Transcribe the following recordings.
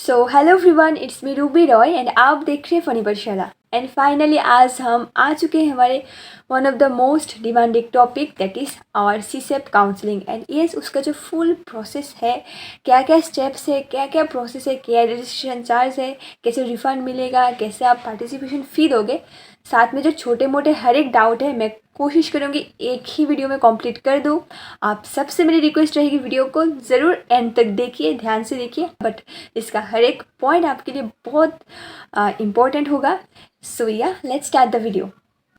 So hello everyone, it's me Ruby Roy and आप देख रहे हैं फनी पाठशाला। एंड फाइनली आज हम आ चुके हैं हमारे one of the most demanding topic, that is our CSEP counselling. And yes, उसका जो फुल प्रोसेस है, क्या क्या स्टेप्स है, क्या क्या प्रोसेस है, क्या रजिस्ट्रेशन चार्ज है, कैसे रिफंड मिलेगा, कैसे आप पार्टिसिपेशन फ़ी दोगे, साथ में जो छोटे मोटे हर एक डाउट है मैं कोशिश करूँगी एक ही वीडियो में कंप्लीट कर दूँ। आप सबसे मेरी रिक्वेस्ट रहेगी, वीडियो को ज़रूर एंड तक देखिए, ध्यान से देखिए, बट इसका हर एक पॉइंट आपके लिए बहुत इम्पोर्टेंट होगा। सो या let's start the video.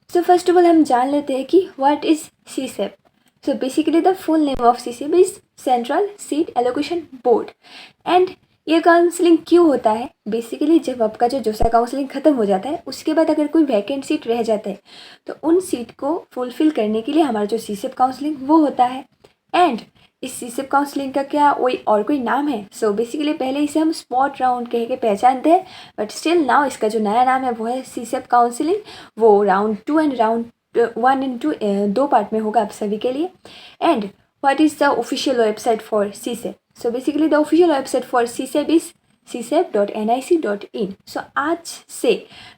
So first of all हम जान लेते हैं कि what is CSEP. So basically the full name of CSEP is central seat allocation board. And ये काउंसलिंग क्यों होता है? बेसिकली जब आपका जो जोसा काउंसलिंग ख़त्म हो जाता है, उसके बाद अगर कोई वैकेंट सीट रह जाता है तो उन सीट को फुलफ़िल करने के लिए हमारा जो सीसेप काउंसलिंग वो होता है। एंड इस सीसेप काउंसलिंग का क्या कोई नाम है? सो बेसिकली पहले इसे हम स्पॉट राउंड कह के पहचानते हैं, बट स्टिल नाउ इसका जो नया नाम है वो है सीसेप काउंसलिंग। वो राउंड 2 एंड राउंड 1 एंड 2 दो पार्ट में होगा आप सभी के लिए। And what is the official website for CSEP? So basically the official website for CSEP is csep.nic.in। So आज से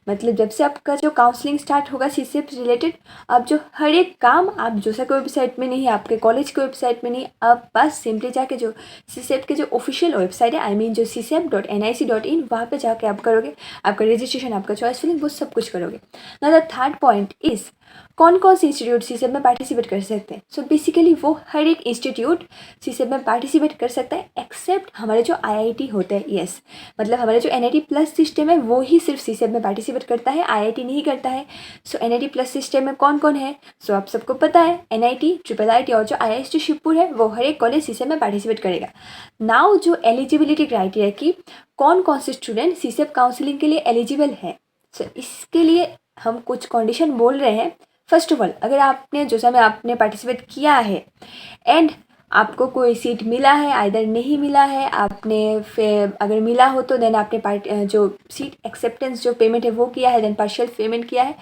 मतलब जब से आपका जो काउंसलिंग स्टार्ट होगा सीसेप रिलेटेड, अब जो हर एक काम आप जोसा के वेबसाइट में नहीं, आपके कॉलेज के वेबसाइट में नहीं, आप बस सिंपली जाके जो सीसेप के जो ऑफिशियल वेबसाइट है, आई मीन जो csep.nic.in, वहाँ पे जाके आप करोगे आपका रजिस्ट्रेशन, आपका चॉइस फिलिंग, वो सब कुछ करोगे। Now the third point is कौन कौन से इंस्टीट्यूट सीसेप में पार्टिसिपेट कर सकते हैं। सो बेसिकली वो हर एक इंस्टीट्यूट सीसेप में पार्टिसिपेट कर सकता है एक्सेप्ट हमारे जो आईआईटी होते हैं। यस, मतलब हमारे जो एनआईटी प्लस सिस्टम है वो ही सिर्फ सीसेप में पार्टिसिपेट करता है, आईआईटी नहीं करता है। सो एनआईटी प्लस सिस्टम में कौन कौन है? सो आप सबको पता है, एनआईटी, ट्रिपल आईटी और जो आईआईएसटी शिवपुर है, वो हर एक कॉलेज सीसेप में पार्टिसिपेट करेगा। नाउ जो एलिजिबिलिटी क्राइटेरिया की कौन कौन से स्टूडेंट सीसेप काउंसलिंग के लिए एलिजिबल है, सो इसके लिए हम कुछ कंडीशन बोल रहे हैं। फर्स्ट ऑफ ऑल, अगर आपने जोसा में आपने पार्टिसिपेट किया है एंड आपको कोई सीट मिला है, आइदर नहीं मिला है, आपने फिर अगर मिला हो तो देन आपने जो सीट एक्सेप्टेंस जो पेमेंट है वो किया है, देन पार्शियल पेमेंट किया है,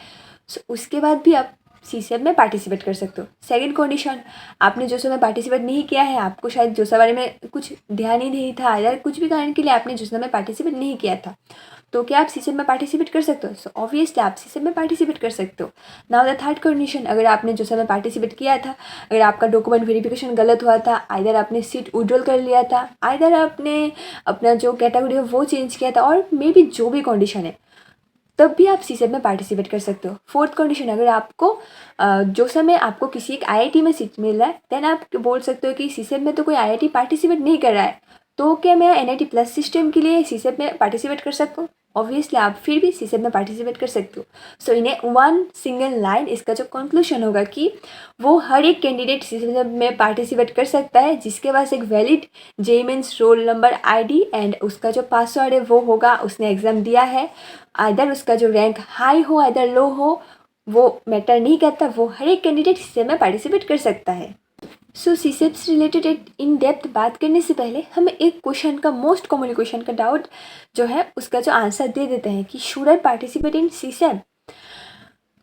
सो उसके बाद भी आप सीसेप में पार्टिसिपेट कर सकते हो। सेकंड कंडीशन, आपने जोसा में पार्टिसिपेट नहीं किया है, आपको शायद जोसा बारे में कुछ ध्यान ही नहीं था, या कुछ भी कारण के लिए आपने जोसा में पार्टिसिपेट नहीं किया था, तो क्या आप सीसेप में पार्टिसिपेट कर सकते हो? सो ऑब्वियसली आप सीसेप में पार्टिसिपेट कर सकते हो। नाउ द थर्ड कंडीशन, अगर आपने जोसा में पार्टिसिपेट किया था, अगर आपका डॉक्यूमेंट वेरिफिकेशन गलत हुआ था, आइदर आपने सीट विड्रॉल कर लिया था, आइदर आपने अपना जो कैटेगरी है वो चेंज किया था, और मे बी जो भी कंडीशन है, तब भी आप सीसेप में पार्टिसिपेट कर सकते हो। फोर्थ कंडीशन, अगर आपको जो समय आपको किसी एक आईआईटी में सीट मिल रहा है, देन आप बोल सकते हो कि सीसेप में तो कोई आईआईटी पार्टिसिपेट नहीं कर रहा है, तो क्या मैं एनआईटी प्लस सिस्टम के लिए सीसेप में पार्टिसिपेट कर सकता हूँ? ऑब्वियसली आप फिर भी सीसेप में पार्टिसिपेट कर सकते हो। सो इन वन सिंगल लाइन इसका जो कंक्लूजन होगा कि वो हर एक कैंडिडेट सीसेप में पार्टिसिपेट कर सकता है जिसके पास एक valid JEE Mains roll number ID and उसका जो पासवर्ड है वो होगा, उसने एग्ज़ाम दिया है, आइदर उसका जो रैंक हाई हो आइदर लो हो, वो मैटर नहीं करता, वो हर एक कैंडिडेट सीसेप में पार्टिसिपेट कर सकता है। सो सीसेप से रिलेटेड एक इन डेप्थ बात करने से पहले हम एक क्वेश्चन का, मोस्ट कॉमन क्वेश्चन का डाउट जो है उसका जो आंसर दे देते हैं कि शुड आई पार्टिसिपेट इन सीसेप।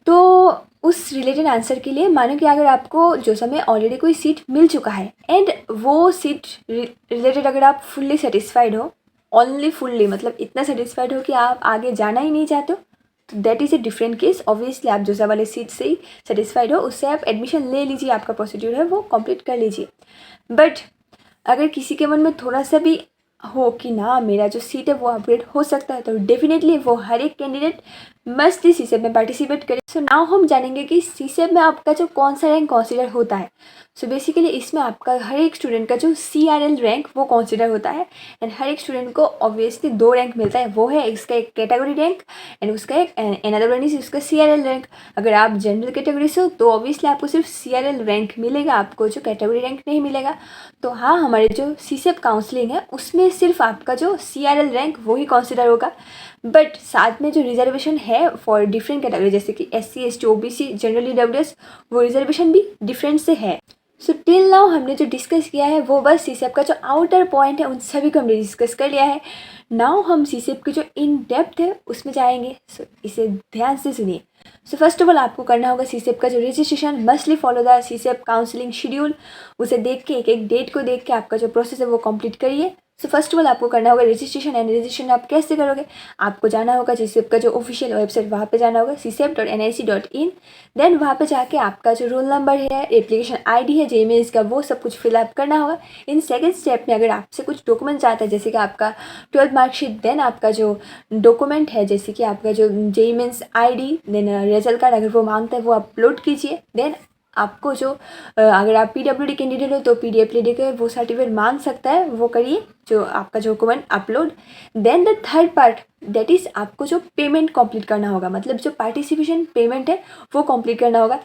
तो उस रिलेटेड आंसर के लिए मानो कि अगर आपको जो समय ऑलरेडी कोई सीट मिल चुका है एंड वो सीट रिलेटेड अगर आप फुल्ली सेटिस्फाइड हो, ओनली फुल्ली मतलब इतना सेटिस्फाइड हो कि आप आगे जाना ही नहीं चाहते हो, तो that is a different case. Obviously आप जोसा वाले सीट से ही सेटिस्फाइड हो, उससे आप एडमिशन ले लीजिए, आपका प्रोसीड्यूर है वो कंप्लीट कर लीजिए। बट अगर किसी के मन में थोड़ा सा भी हो कि ना मेरा जो सीट है वो अपग्रेड हो सकता है, तो डेफिनेटली वो हर एक कैंडिडेट मस्ट ही सीसेप में पार्टिसिपेट करे। सो नाउ हम जानेंगे कि सीसेप में आपका जो कौन सा रैंक कंसीडर होता है। सो बेसिकली इसमें आपका हर एक स्टूडेंट का जो CRL रैंक वो कंसीडर होता है एंड हर एक स्टूडेंट को ऑब्वियसली दो रैंक मिलता है, वो है इसका एक कैटेगरी रैंक एंड उसका एक अनदर वन इज उसका CRL रैंक। अगर आप जनरल कैटेगरी से हो तो ऑब्वियसली आपको सिर्फ CRL रैंक मिलेगा, आपको जो कैटेगरी रैंक नहीं मिलेगा। तो हाँ, हमारे जो सीसेप काउंसलिंग है उसमें सिर्फ आपका जो CRL रैंक वो ही कंसिडर होगा, बट साथ में जो रिजर्वेशन है फॉर डिफरेंट कैटेगरी जैसे कि SC ST OBC general EWS, वो रिजर्वेशन भी डिफरेंट से है। सो टिल नाउ हमने जो डिस्कस किया है वो बस सीसेप का जो आउटर पॉइंट है उन सभी को हमने डिस्कस कर लिया है। नाउ हम सीसेप की जो इन डेप्थ है उसमें जाएंगे। सो इसे ध्यान से सुनिए। सो फर्स्ट ऑफ ऑल आपको करना होगा सीसेप का जो registration, mostly follow the CSEP counselling schedule, उसे देख के एक एक डेट को देख के आपका जो प्रोसेस है वो कंप्लीट करिए। सो फर्स्ट ऑफ ऑल आपको करना होगा रजिस्ट्रेशन। एंड रजिस्ट्रेशन आप कैसे करोगे, आपको जाना होगा सीसेप का जो ऑफिशियल वेबसाइट, वहाँ पे जाना होगा csep.nic.in। देन वहाँ पे जाके आपका जो रोल नंबर है, एप्लीकेशन आईडी है जेईमेंस का, वो सब कुछ फिलअप करना होगा। इन सेकंड स्टेप में अगर आपसे कुछ डॉक्यूमेंट चाहता है जैसे कि आपका 12th मार्कशीट, देन आपका जो डॉक्यूमेंट है जैसे कि आपका जो जेईमेंस आईडी, देन रिजल्ट कार्ड अगर वो मांगता है वो अपलोड कीजिए। देन आपको जो अगर आप पीडब्ल्यूडी कैंडिडेट हो तो पीडब्ल्यूडी का वो सर्टिफिकेट मांग सकता है, वो करिए जो आपका जो document upload. Then the third part that is आपको जो पेमेंट कंप्लीट करना होगा, मतलब जो पार्टिसिपेशन पेमेंट है वो कंप्लीट करना होगा।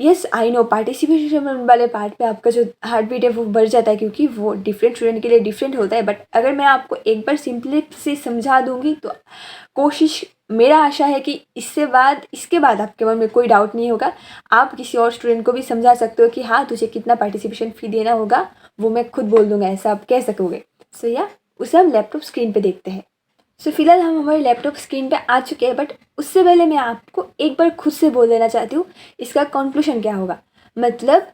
यस आई नो पार्टिसिपेशन वाले पार्ट पे आपका जो हार्ट बीट है वो बढ़ जाता है क्योंकि वो डिफरेंट स्टूडेंट के लिए डिफरेंट होता है। बट अगर मैं आपको एक बार सिंपली से समझा दूंगी तो कोशिश, मेरा आशा है कि इसके बाद आपके मन में कोई डाउट नहीं होगा। आप किसी और स्टूडेंट को भी समझा सकते हो कि हाँ तुझे कितना पार्टिसिपेशन फ़ी देना होगा, वो मैं खुद बोल दूंगा, ऐसा आप कह सकोगे। सो या उसे हम लैपटॉप स्क्रीन पे देखते हैं। सो फिलहाल हम हमारे लैपटॉप स्क्रीन पे आ चुके हैं, बट उससे पहले मैं आपको एक बार खुद से बोल देना चाहती हूँ इसका कंक्लूजन क्या होगा। मतलब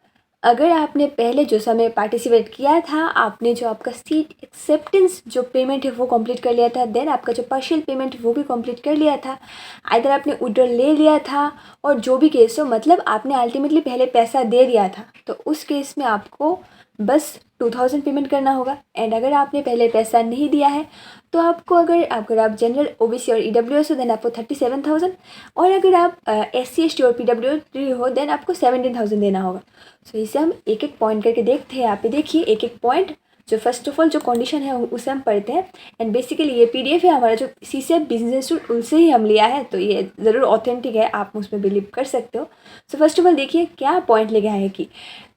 अगर आपने पहले जो समय पार्टिसिपेट किया था, आपने जो आपका सीट एक्सेप्टेंस जो पेमेंट है वो कंप्लीट कर लिया था, देन आपका जो पार्शियल पेमेंट वो भी कंप्लीट कर लिया था, आइदर आपने विड्रॉल ले लिया था और जो भी केस हो, मतलब आपने अल्टीमेटली पहले पैसा दे दिया था, तो उस केस में आपको बस 2000 पेमेंट करना होगा। एंड अगर आपने पहले पैसा नहीं दिया है तो आपको अगर आप जनरल ओबीसी और ईडब्ल्यूएस हो देन आपको 37,000, और अगर आप SC ST और PWD हो देन आपको 17,000 देना होगा। सो इसे हम एक एक पॉइंट करके देखते हैं। यहाँ पे देखिए एक एक पॉइंट, जो फर्स्ट ऑफ ऑल जो कंडीशन है उसे हम पढ़ते हैं। एंड बेसिकली ये PDF है हमारा जो CCF बिजनेस टूल, उनसे ही हम लिया है, तो ये ज़रूर ऑथेंटिक है, आप उसमें बिलीव कर सकते हो। सो फर्स्ट ऑफ ऑल देखिए क्या पॉइंट ले गया है कि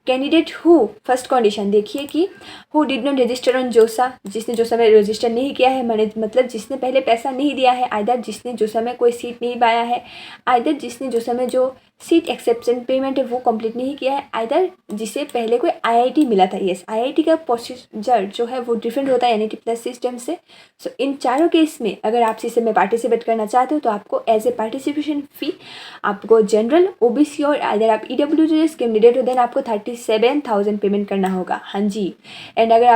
कैंडिडेट हु, फर्स्ट कंडीशन देखिए कि who did not register on जोसा, जिसने जोसा में रजिस्टर नहीं किया है, मतलब जिसने पहले पैसा नहीं दिया है, आइदर जिसने जोसा में कोई सीट नहीं पाया है, आइदर जिसने जोसा में जो सीट एक्सेप्शन पेमेंट है वो कंप्लीट नहीं किया है, आइदर जिसे पहले कोई IIT मिला था। यस IIT का प्रोसीजर जो है वो डिफरेंट होता है NIT प्लस सिस्टम से। सो इन चारों केस में अगर आप सिस्टम में पार्टिसिपेट करना चाहते हो तो आपको एज ए पार्टिसिपेशन फ़ी आपको जनरल OBC और अगर आप EWS कैंडिडेट हो देन आपको 37,000 पेमेंट करना होगा। हाँ जी। एंड अगर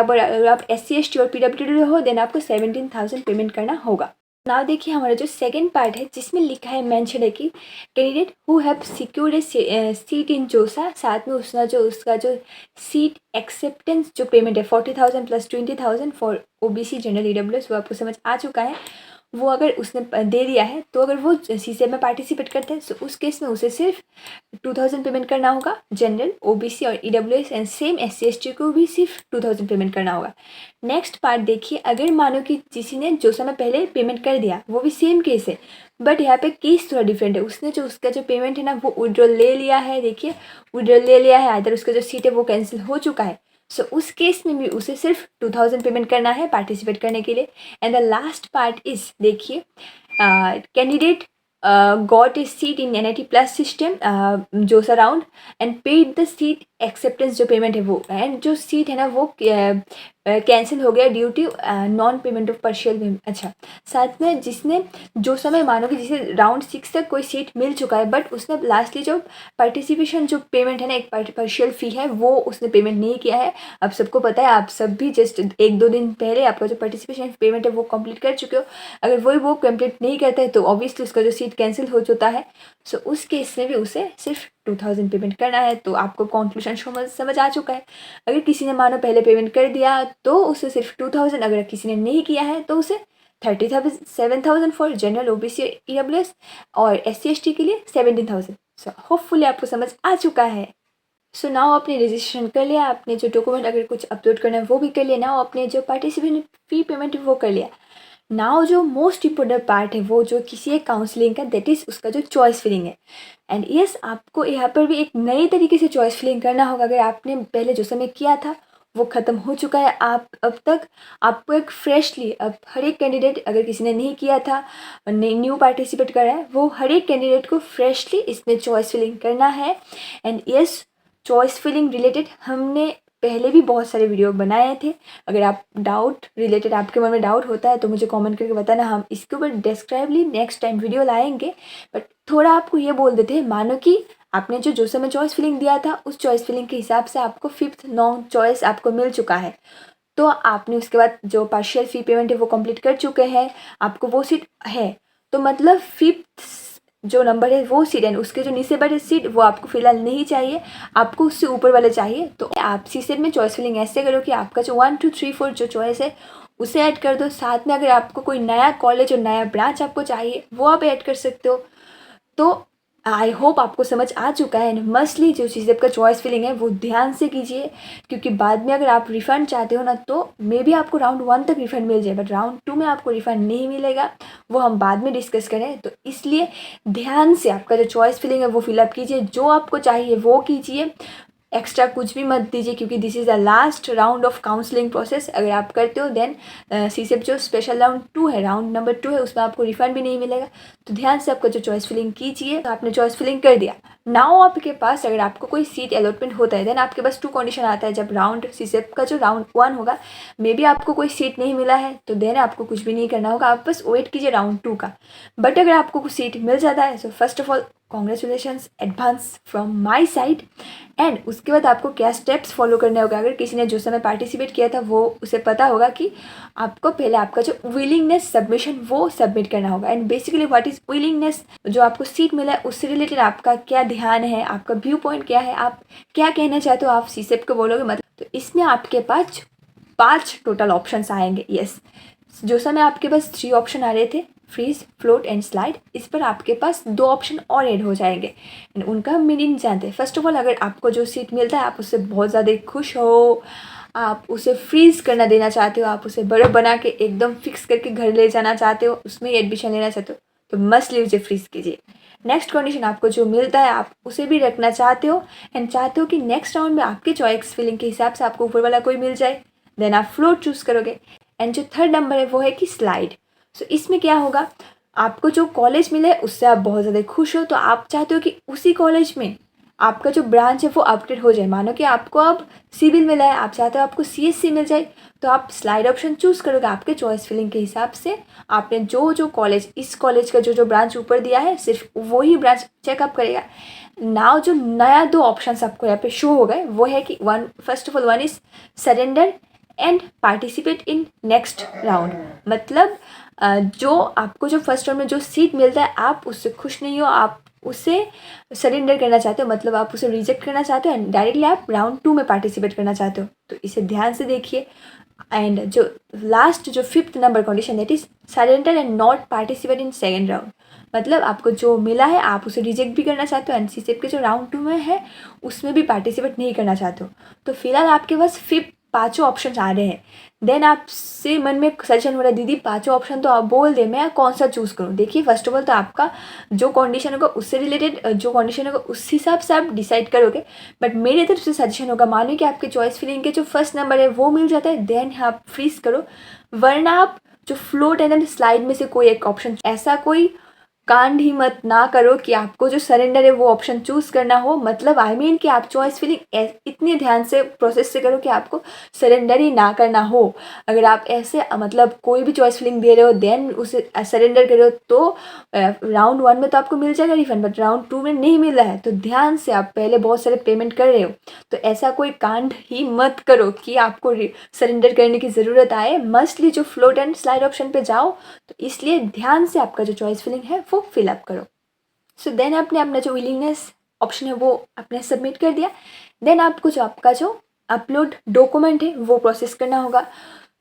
आप SC ST और PWD हो देन आपको 17,000 पेमेंट करना होगा। नाउ देखिए हमारा जो सेकंड पार्ट है जिसमें लिखा है, मेंशन है कि candidate who have secured seat in JoSAA, साथ में उसका जो सीट एक्सेप्टेंस जो पेमेंट है 40,000 plus 20,000 for OBC general EWS, वो आपको समझ आ चुका है। वो अगर उसने दे दिया है तो अगर वो CCF में पार्टिसिपेट करते हैं तो उस केस में उसे सिर्फ 2000 पेमेंट करना होगा जनरल OBC और EWS, and same SC ST को भी सिर्फ 2000 पेमेंट करना होगा। नेक्स्ट पार्ट देखिए, अगर मानो कि किसी ने जो समय पहले पेमेंट कर दिया, वो भी सेम केस है, बट यहाँ पे केस थोड़ा डिफरेंट है। उसने जो उसका जो पेमेंट है ना वो विड्रॉल ले लिया है, देखिए विड्रॉल ले लिया है, इधर उसका जो सीट है वो कैंसिल हो चुका है। सो उस केस में भी उसे सिर्फ 2000 पेमेंट करना है पार्टिसिपेट करने के लिए। And the last part is देखिए, candidate got a seat in NIT plus system JoSAA round and paid the seat acceptance जो पेमेंट है वो, एंड जो सीट है ना वो कैंसिल हो गया due to non payment of partial payment. अच्छा, साथ में जिसने जो समय मानो कि जिसे राउंड 6 तक कोई सीट मिल चुका है बट उसने लास्टली जो पार्टिसिपेशन जो पेमेंट है ना, एक पार्शियल फ़ी है, वो उसने पेमेंट नहीं किया है। अब सबको पता है, आप सब भी जस्ट 1-2 दिन पहले आपका जो पार्टिसिपेशन पेमेंट है वो कंप्लीट कर चुके हो। अगर वो कंप्लीट नहीं करता है तो ऑब्वियसली उसका जो सीट कैंसिल हो जाता है। सो उस केस में भी उसे सिर्फ 2000 पेमेंट करना है। तो आपको कंक्लूजन समझ आ चुका है। अगर किसी ने मानो पहले पेमेंट कर दिया तो उसे सिर्फ 2000, अगर किसी ने नहीं किया है तो उसे 37,000 फॉर जनरल OBC EWS और SC ST के लिए 17,000। सो होपफुली आपको समझ आ चुका है। सो नाउ आपने रजिस्ट्रेशन कर लिया, आपने जो डॉक्यूमेंट अगर कुछ अपलोड करना है वो भी कर लिया, नाउ आपने जो पार्टिसिपेशन फ़ी पेमेंट है वो कर लिया। नाउ जो मोस्ट इम्पोर्टेंट पार्ट है वो जो किसी एक काउंसलिंग का, दैट इज़ उसका जो चॉइस फिलिंग है। एंड यस आपको यहाँ पर भी एक नई तरीके से चॉइस फिलिंग करना होगा। अगर आपने पहले जो समय किया था वो ख़त्म हो चुका है, आप अब तक आपको एक फ्रेशली, अब हर एक कैंडिडेट, अगर किसी ने नहीं किया था न्यू पार्टिसिपेट कर रहा है, वो हर एक कैंडिडेट को फ्रेशली इसमें चॉइस फिलिंग करना है। And yes choice filling related हमने पहले भी बहुत सारे वीडियो बनाए थे। अगर आप डाउट रिलेटेड, आपके मन में डाउट होता है तो मुझे कमेंट करके बताना, हम इसके ऊपर डिस्क्राइबली नेक्स्ट टाइम वीडियो लाएंगे। बट थोड़ा आपको ये बोल देते हैं, मानो कि आपने जो समय चॉइस फिलिंग दिया था उस चॉइस फिलिंग के हिसाब से आपको 5th नॉन चॉइस आपको मिल चुका है। तो आपने उसके बाद जो पार्शियल फ़ी पेमेंट है वो कंप्लीट कर चुके हैं, आपको वो सीट है, तो मतलब फिफ्थ जो नंबर है वो सीट है, उसके जो नीचे वाले सीट वो आपको फिलहाल नहीं चाहिए, आपको उससे ऊपर वाले चाहिए। तो आप सी सेट में चॉइस फिलिंग ऐसे करो कि आपका जो 1 2 3 4 जो चॉइस है उसे ऐड कर दो। साथ में अगर आपको कोई नया कॉलेज और नया ब्रांच आपको चाहिए वो आप ऐड कर सकते हो। तो आई होप आपको समझ आ चुका है। एंड मस्टली जो चीज़ आपका चॉइस फिलिंग है वो ध्यान से कीजिए, क्योंकि बाद में अगर आप रिफ़ंड चाहते हो ना तो मे बी आपको राउंड 1 तक रिफ़ंड मिल जाए, बट राउंड 2 में आपको रिफ़ंड नहीं मिलेगा, वो हम बाद में डिस्कस करें। तो इसलिए ध्यान से आपका जो चॉइस फिलिंग है वो फिलअप कीजिए, जो आपको चाहिए वो कीजिए, एक्स्ट्रा कुछ भी मत दीजिए, क्योंकि this is the last round of counselling process. अगर आप करते हो देन सीसेप जो स्पेशल राउंड 2 है, राउंड नंबर 2 है, उसमें आपको रिफंड भी नहीं मिलेगा। तो ध्यान से आपका जो चॉइस फिलिंग कीजिए। तो आपने चॉइस फिलिंग कर दिया, नाउ आपके पास अगर आपको कोई सीट अलॉटमेंट होता है देन आपके पास 2 कंडीशन आता है। जब राउंड सीसेप का जो राउंड 1 होगा मे बी आपको कोई सीट नहीं मिला है तो देन आपको कुछ भी नहीं करना होगा, आप बस वेट कीजिए राउंड 2 का। बट अगर आपको कुछ सीट मिल जाता है, सो first of all congratulations advance from my side. And उसके बाद आपको क्या स्टेप्स फॉलो करने होगा, अगर किसी ने जो समय पार्टिसिपेट किया था वो उसे पता होगा कि आपको पहले आपका जो विलिंगनेस सबमिशन वो सबमिट करना होगा। And basically what is willingness, जो आपको सीट मिला है उससे रिलेटेड आपका क्या ध्यान है, आपका व्यू पॉइंट क्या है, आप क्या कहना चाहते हो, आप सीसेप को बोलोगे मतलब। तो इसमें आपके पास 5 टोटल ऑप्शंस आएंगे। यस, जो समय आपके पास 3 ऑप्शन आ रहे थे, फ्रीज, फ्लोट एंड स्लाइड, इस पर आपके पास 2 ऑप्शन और ऐड हो जाएंगे। एंड उनका मीनिंग जानते हैं। फर्स्ट ऑफ ऑल, अगर आपको जो सीट मिलता है आप उससे बहुत ज़्यादा खुश हो, आप उसे फ्रीज करना देना चाहते हो, आप उसे बड़ा बना के एकदम फिक्स करके घर ले जाना चाहते हो, उसमें ही एडमिशन लेना चाहते हो, तो मस्ट लीव उसे फ्रीज कीजिए। नेक्स्ट कंडीशन, आपको जो मिलता है आप उसे भी रखना चाहते हो एंड चाहते हो कि नेक्स्ट राउंड में आपके चॉइस फिलिंग के हिसाब से आपको ऊपर वाला कोई मिल जाए, देन आप फ्लोट चूज़ करोगे। एंड जो थर्ड नंबर है वो है कि स्लाइड। सो इसमें क्या होगा, आपको जो कॉलेज मिला है उससे आप बहुत ज़्यादा खुश हो, तो आप चाहते हो कि उसी कॉलेज में आपका जो ब्रांच है वो अपडेट हो जाए। मानो कि आपको अब सिविल मिला है, आप चाहते हो आपको सीएससी मिल जाए, तो आप स्लाइड ऑप्शन चूज़ करोगे आपके चॉइस फिलिंग के हिसाब से। आपने जो जो कॉलेज, इस कॉलेज का जो जो ब्रांच ऊपर दिया है सिर्फ वही ब्रांच चेकअप करेगा। नाउ जो नया 2 ऑप्शंस आपको यहाँ पे शो हो गए वो है कि first of all one is surrender and participate in next round. मतलब जो आपको जो फर्स्ट राउंड में जो सीट मिलता है आप उससे खुश नहीं हो, आप उसे सरेंडर करना चाहते हो, मतलब आप उसे रिजेक्ट करना चाहते हो एंड डायरेक्टली आप राउंड 2 में पार्टिसिपेट करना चाहते हो। तो इसे ध्यान से देखिए। एंड जो लास्ट जो 5th number condition that is surrender and not participate in second round, मतलब आपको जो मिला है आप उसे रिजेक्ट भी करना चाहते हो एंड सीसेप के जो राउंड 2 में है उसमें भी पार्टिसिपेट नहीं करना चाहते हो। तो फिलहाल आपके पास 5 ऑप्शन आ रहे हैं। देन आपसे मन में सजेशन हो रहा है दीदी 5 ऑप्शन तो आप बोल दे, मैं कौन सा चूज़ करूँ। देखिए फर्स्ट ऑफ ऑल तो आपका जो कंडीशन होगा उससे रिलेटेड जो कंडीशन होगा उस हिसाब से आप डिसाइड करोगे, बट मेरे तरफ से सजेशन होगा, मानो कि आपके चॉइस फिलिंग के जो फर्स्ट नंबर है वो मिल जाता है देन आप फ्रीज करो, वरना आप जो फ्लोट एंड स्लाइड में से कोई एक ऑप्शन, ऐसा कोई कांड ही मत ना करो कि आपको जो सरेंडर है वो ऑप्शन चूज़ करना हो। मतलब आई मीन कि आप चॉइस फिलिंग इतने ध्यान से प्रोसेस से करो कि आपको सरेंडर ही ना करना हो। अगर आप ऐसे मतलब कोई भी चॉइस फिलिंग दे रहे हो देन उसे सरेंडर कर रहे हो तो राउंड 1 में तो आपको मिल जाएगा रिफंड, बट राउंड 2 में नहीं मिल रहा है, तो ध्यान से आप पहले बहुत सारे पेमेंट कर रहे हो, तो ऐसा कोई कांड ही मत करो कि आपको सरेंडर करने की ज़रूरत आए। मस्टली जो फ्लोट एंड स्लाइड ऑप्शन पे जाओ, तो इसलिए ध्यान से आपका जो चॉइस फिलिंग है वो फिलअप करो। सो देन आपने अपना जो विलिंगनेस ऑप्शन है वो आपने सबमिट कर दिया। देन आपको जो आपका जो अपलोड डॉक्यूमेंट है वो प्रोसेस करना होगा।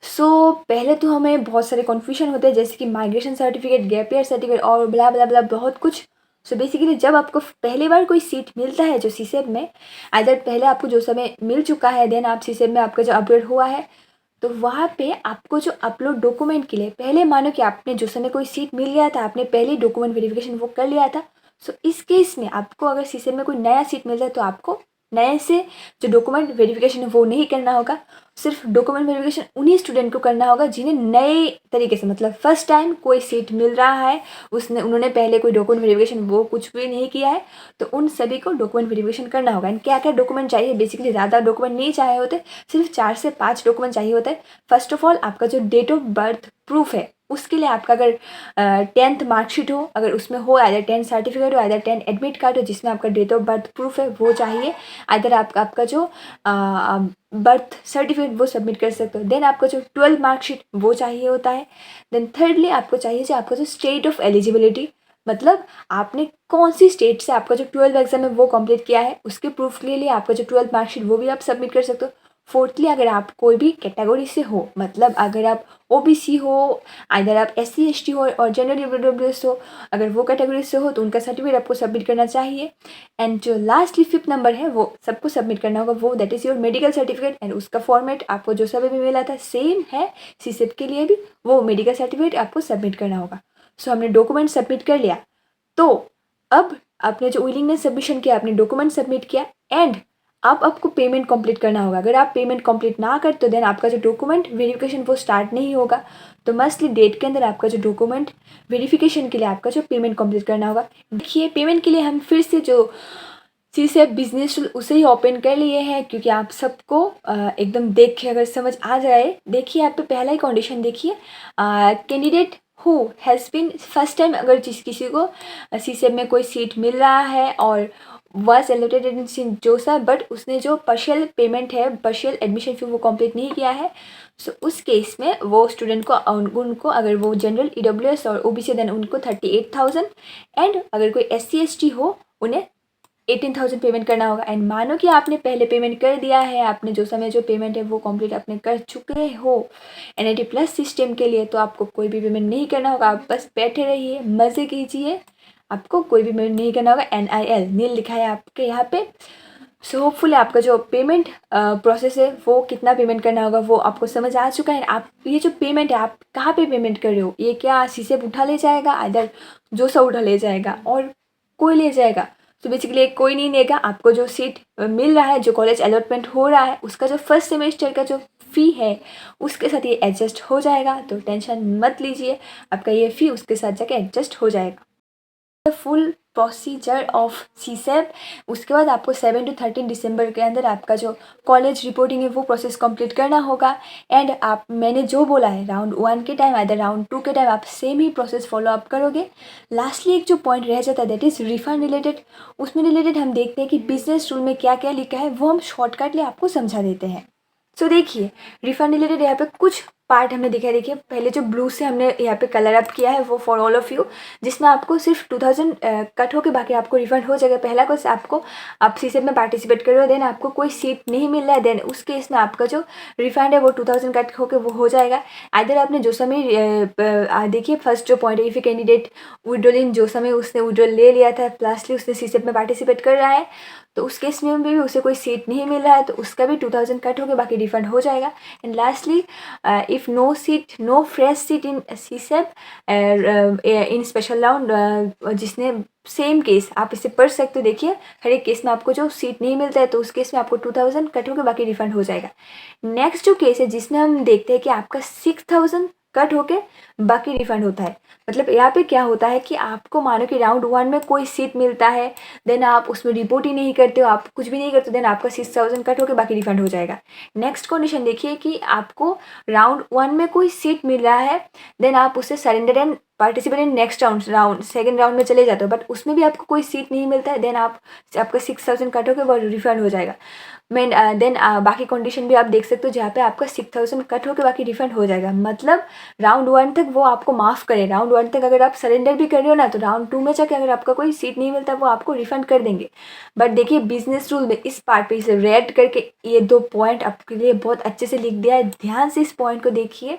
सो पहले तो हमें बहुत सारे कन्फ्यूजन होते हैं, जैसे कि migration certificate, gap year certificate और ब्ला ब्ला ब्ला बहुत कुछ। सो बेसिकली जब आपको पहली बार कोई सीट मिलता है जो सीसेब में, आइदर पहले आपको जो समय मिल चुका है देन आप सीसेब में आपका जो अपडेट हुआ है, तो वहाँ पे आपको जो अपलोड डॉक्यूमेंट के लिए पहले मानो कि आपने जो समय कोई सीट मिल गया था, आपने पहले डॉक्यूमेंट वेरिफिकेशन वो कर लिया था। सो इस केस में आपको अगर सीसेब में कोई नया सीट मिलता है तो आपको नए से जो डॉक्यूमेंट वेरिफिकेशन है वो नहीं करना होगा। सिर्फ डॉक्यूमेंट वेरिफिकेशन उन्हीं स्टूडेंट को करना होगा जिन्हें नए तरीके से, मतलब फर्स्ट टाइम कोई सीट मिल रहा है, उन्होंने पहले कोई डॉक्यूमेंट वेरिफिकेशन वो कुछ भी नहीं किया है, तो उन सभी को डॉक्यूमेंट वेरिफिकेशन करना होगा। एंड क्या क्या डॉक्यूमेंट चाहिए, बेसिकली ज़्यादा डॉक्यूमेंट नहीं चाहिए होते, सिर्फ 4 से 5 डॉक्यूमेंट चाहिए होते हैं। फर्स्ट ऑफ ऑल आपका जो डेट ऑफ बर्थ प्रूफ है उसके लिए आपका अगर 10th मार्कशीट हो, अगर उसमें हो आइदर 10th सर्टिफिकेट हो, आइदर 10th एडमिट कार्ड हो जिसमें आपका डेट ऑफ बर्थ प्रूफ है वो चाहिए, आइदर आपका जो बर्थ सर्टिफिकेट वो सबमिट कर सकते हो। देन आपका जो 12 मार्कशीट वो चाहिए होता है। देन थर्डली आपको चाहिए जो आपका जो स्टेट ऑफ एलिजिबिलिटी, मतलब आपने कौन सी स्टेट से आपका जो 12 एग्जाम है वो कंप्लीट किया है, उसके प्रूफ के लिए आपका जो 12 मार्कशीट वो भी आप सबमिट कर सकते हो। फोर्थली अगर आप कोई भी कैटेगरी से हो, मतलब अगर आप ओबीसी हो, अगर आप एससी एसटी हो और जनरल ईडब्ल्यूएस हो, अगर वो कैटेगरी से हो तो उनका सर्टिफिकेट आपको सबमिट करना चाहिए। एंड जो लास्टली 5th नंबर है वो सबको सबमिट करना होगा, वो that is your medical certificate. And उसका फॉर्मेट आपको जो समय भी मिला था सेम है सीसेप के लिए भी, वो मेडिकल सर्टिफिकेट आपको सबमिट करना होगा। सो हमने डॉक्यूमेंट सबमिट कर लिया, तो अब आपने जो विलिंगनेस सबमिशन किया, आपने डॉक्यूमेंट सबमिट किया, एंड अब आपको पेमेंट कंप्लीट करना होगा। अगर आप पेमेंट कंप्लीट ना करते तो देन आपका जो डॉक्यूमेंट वेरिफिकेशन वो स्टार्ट नहीं होगा। तो मस्टली डेट के अंदर आपका जो डॉक्यूमेंट वेरिफिकेशन के लिए आपका जो पेमेंट कंप्लीट करना होगा। देखिए पेमेंट के लिए हम फिर से जो सीसेप बिजनेस टूल उसे ही ओपन कर लिए हैं, क्योंकि आप सबको एकदम देख के अगर समझ आ जाए। देखिए आप पे पहला ही कंडीशन देखिए, candidate who has been first time, अगर किसी को सीसेप में कोई सीट मिल रहा है और वॉज एलोटेड इन जोसा, बट उसने जो पार्शियल पेमेंट है, पार्शियल एडमिशन फी वो कंप्लीट नहीं किया है, सो उस केस में वो स्टूडेंट को उनको अगर वो जनरल ईडब्ल्यूएस और ओबीसी देन उनको 38,000, एंड अगर कोई एससी एसटी हो उन्हें 18,000 पेमेंट करना होगा। एंड मानो कि आपने पहले पेमेंट कर दिया है, आपने जो समय जो पेमेंट है वो कंप्लीट आपने कर चुके हो एनआईटी प्लस सिस्टम के लिए, तो आपको कोई भी पेमेंट नहीं करना होगा। आप बस बैठे रहिए, मज़े कीजिए, आपको कोई भी पेमेंट नहीं करना होगा। NIL नील लिखा है आपके यहाँ पे। सो होपफुली आपका जो पेमेंट प्रोसेस है वो कितना पेमेंट करना होगा वो आपको समझ आ चुका है। आप ये जो पेमेंट है आप कहाँ पे पेमेंट कर रहे हो, ये क्या सीसेप उठा ले जाएगा, इधर जोसा उठा ले जाएगा और कोई ले जाएगा? तो बेसिकली कोई नहीं लेगा। आपको जो सीट मिल रहा है, जो कॉलेज अलॉटमेंट हो रहा है, उसका जो फर्स्ट सेमेस्टर का जो फ़ी है उसके साथ ये एडजस्ट हो जाएगा, तो टेंशन मत लीजिए, आपका ये फ़ी उसके साथ जाके एडजस्ट हो जाएगा। Full procedure of CSEP. उसके बाद आपको 7 to 13 दिसंबर के अंदर आपका जो कॉलेज रिपोर्टिंग है वो प्रोसेस कंप्लीट करना होगा। एंड आप मैंने जो बोला है राउंड 1 के टाइम आइदर राउंड 2 के टाइम आप सेम ही प्रोसेस फॉलो अप करोगे। लास्टली एक जो पॉइंट रह जाता है दैट इज़ रिफंड रिलेटेड। उसमें रिलेटेड हम देखते हैं कि बिजनेस रूल में क्या क्या लिखा है, वो हम शॉर्टकटली आपको समझा देते हैं। सो देखिए रिफंड रिलेटेड यहाँ पे कुछ पार्ट हमने दिखाया। देखिए पहले जो ब्लू से हमने यहाँ पे कलर अप किया है वो फॉर ऑल ऑफ यू, जिसमें आपको सिर्फ 2000 कट होके बाकी आपको रिफंड हो जाएगा। पहला कोर्स आपको आप सीसेप में पार्टिसिपेट कर रहे हो, देन आपको कोई सीट नहीं मिल रहा है, देन उस केस में आपका जो रिफंड है वो 2000 कट होके वो हो जाएगा। आइदर आपने जो समय देखिए फर्स्ट जो पॉइंट है, इफ ए कैंडिडेट विड्रॉल इन जो समय उसने विड्रॉल ले लिया था प्लसली उसने सीसेप में पार्टिसिपेट कर रहा है, तो उस केस में भी उसे कोई सीट नहीं मिल रहा है तो उसका भी 2000 कट होकर बाकी रिफंड हो जाएगा। And lastly if no seat, no fresh seat in CSEP in special round, जिसने सेम केस आप इसे पढ़ सकते हो। देखिए हर एक केस में आपको जो सीट नहीं मिलता है तो उस केस में आपको 2000 कट होकर बाकी रिफंड हो जाएगा। नेक्स्ट जो केस है जिसमें हम देखते हैं कि आपका 6000 कट होके बाकी रिफंड होता है। मतलब यहाँ पे क्या होता है कि आपको मानो कि राउंड 1 में कोई सीट मिलता है, देन आप उसमें रिपोर्ट ही नहीं करते हो, आप कुछ भी नहीं करते, देन आपका 6000 कट होकर बाकी रिफंड हो जाएगा। नेक्स्ट कंडीशन देखिए कि आपको राउंड 1 में कोई सीट मिल रहा है, देन आप उसे surrender and participate in next round second round में चले जाते हो, बट उसमें भी आपको कोई सीट नहीं मिलता है, देन आपका 6000 कट होकर वो रिफंड हो जाएगा। देन बाकी कंडीशन भी आप देख सकते हो जहाँ पे आपका 6000 कट होकर बाकी रिफंड हो जाएगा। मतलब राउंड 1 तक वो आपको माफ़ करे, राउंड 1 तक अगर आप सरेंडर भी कर रहे हो ना तो राउंड 2 में जाके अगर आपका कोई सीट नहीं मिलता वो आपको रिफंड कर देंगे। बट देखिए बिजनेस रूल में इस पार्ट पे इसे रेड करके ये 2 पॉइंट आपके लिए बहुत अच्छे से लिख दिया है, ध्यान से इस पॉइंट को देखिए।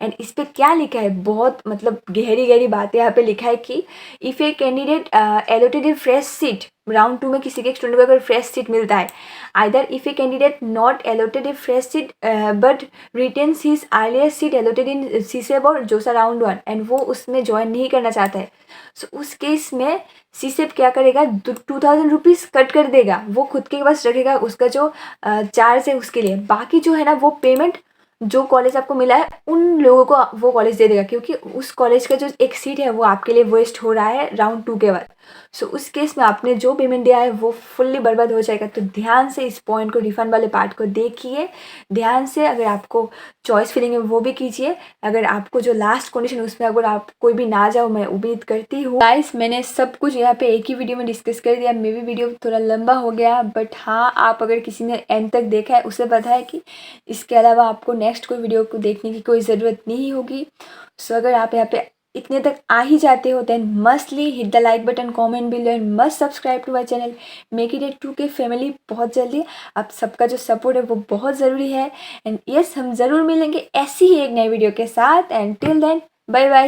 एंड इस पर क्या लिखा है, बहुत मतलब गहरी गहरी बातें यहाँ पे लिखा है कि if a candidate allotted fresh seat, round 2 में किसी के स्टूडेंट को अगर फ्रेश सीट मिलता है, either if a candidate not allotted a fresh seat but retains his earlier seat allotted in CSEP और जोसा राउंड 1 एंड वो उसमें ज्वाइन नहीं करना चाहता है, सो उस केस में सीसेप क्या करेगा, 2000 रुपीज़ कट कर देगा, वो खुद के पास रखेगा, उसका जो चार्ज है उसके लिए। बाकी जो है ना वो पेमेंट जो कॉलेज आपको मिला है उन लोगों को वो कॉलेज दे देगा, क्योंकि उस कॉलेज का जो एक सीट है वो आपके लिए वेस्ट हो रहा है राउंड 2 के बाद। सो उस केस में आपने जो पेमेंट दिया है वो फुल्ली बर्बाद हो जाएगा। तो ध्यान से इस पॉइंट को, रिफंड वाले पार्ट को देखिए ध्यान से। अगर आपको चॉइस फिलिंग है वो भी कीजिए। अगर आपको जो लास्ट कंडीशन उसमें अगर आप कोई भी ना जाओ, मैं उम्मीद करती हूँ। गाइस मैंने सब कुछ यहाँ पे एक ही वीडियो में डिस्कस कर दिया। मे भी वीडियो थोड़ा लंबा हो गया, बट हाँ, आप अगर किसी ने एंड तक देखा है उसे पता है कि इसके अलावा आपको नेक्स्ट कोई वीडियो को देखने की कोई ज़रूरत नहीं होगी। सो अगर आप यहाँ पे इतने तक आ ही जाते हो, then mustly hit the like button, comment below and must subscribe to my channel. Make it a 2K family बहुत जल्दी। आप सबका जो सपोर्ट है वो बहुत ज़रूरी है। एंड यस, हम ज़रूर मिलेंगे ऐसी ही एक नई वीडियो के साथ। And till then, bye bye.